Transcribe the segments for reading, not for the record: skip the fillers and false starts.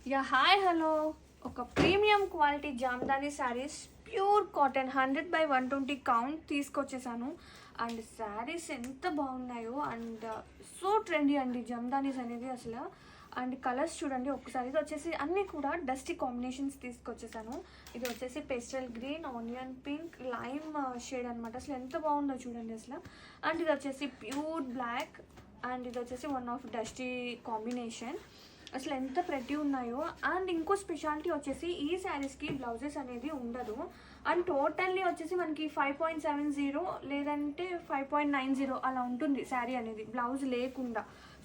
Yeah hi hello ఒక premium quality Jamdani saris pure cotton 100/120 count తీసుకొచ్చేసాను. And saris ఎంత బాగున్నాయో అండ్ సో ట్రెండీ అండి జామ్దానీస్ అనేది అసలు. అండ్ కలర్స్ చూడండి ఒక్కసారి. ఇది వచ్చేసి అన్నీ కూడా డస్టీ కాంబినేషన్స్ తీసుకొచ్చేసాను. ఇది వచ్చేసి pastel green, onion pink, lime shade అనమాట. అసలు ఎంత బాగుందో చూడండి అసలు. అండ్ ఇది వచ్చేసి ప్యూర్ బ్లాక్ అండ్ ఇది వచ్చేసి వన్ ఆఫ్ డస్టీ కాంబినేషన్. అసలు ఎంత ప్రెట్టి ఉన్నాయో. అండ్ ఇంకో స్పెషాలిటీ వచ్చేసి ఈ శారీస్కి బ్లౌజెస్ అనేది ఉండదు. అండ్ టోటల్లీ వచ్చేసి మనకి 5.70 లేదంటే 5.90 అలా ఉంటుంది శారీ అనేది బ్లౌజ్ లేకుండా.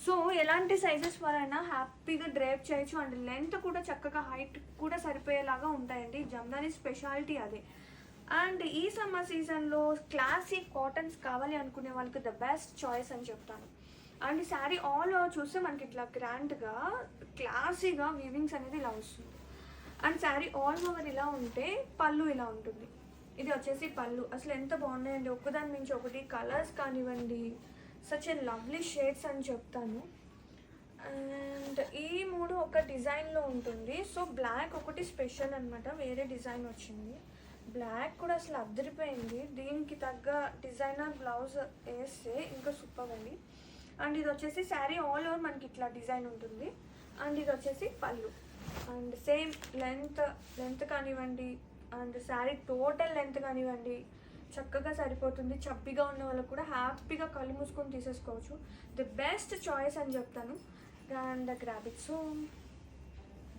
సో ఎలాంటి సైజెస్ వరైనా హ్యాపీగా డ్రైప్ చేయొచ్చు. అండ్ లెంత్ కూడా చక్కగా హైట్ కూడా సరిపోయేలాగా ఉంటాయండి. జమ్దాని స్పెషాలిటీ అదే. అండ్ ఈ సమ్మర్ సీజన్లో క్లాసిక్ కాటన్స్ కావాలి అనుకునే వాళ్ళకి ద బెస్ట్ చాయిస్ అని చెప్తాను. అండ్ శారీ ఆల్ ఓవర్ చూస్తే మనకి ఇట్లా గ్రాండ్గా క్లాసీగా వీవింగ్స్ అనేది ఇలా వస్తుంది. అండ్ శారీ ఆల్ ఓవర్ ఇలా ఉంటే పళ్ళు ఇలా ఉంటుంది. ఇది వచ్చేసి పళ్ళు. అసలు ఎంత బాగున్నాయండి, ఒక్కదాని నుంచి ఒకటి. కలర్స్ కానివ్వండి, సచ్ ఎ లవ్లీ షేడ్స్ అని చెప్తాను. అండ్ ఈ మూడు ఒక డిజైన్లో ఉంటుంది. సో బ్లాక్ ఒకటి స్పెషల్ అనమాట, వేరే డిజైన్ వచ్చింది. బ్లాక్ కూడా అసలు అద్దరిపోయింది. దీనికి తగ్గ డిజైనర్ బ్లౌజ్ వేస్తే ఇంకా సూపర్ అండి. అండ్ ఇది వచ్చేసి శారీ ఆల్ ఓవర్ మనకి ఇట్లా డిజైన్ ఉంటుంది. అండ్ ఇది వచ్చేసి పళ్ళు. అండ్ సేమ్ లెంత్ కానివ్వండి అండ్ శారీ టోటల్ లెంత్ కానివ్వండి చక్కగా సరిపోతుంది. చప్పిగా ఉన్న వాళ్ళకు కూడా హ్యాపీగా కళ్ళు మూసుకొని తీసేసుకోవచ్చు. ది బెస్ట్ చాయిస్ అని చెప్తాను. And grab it. సో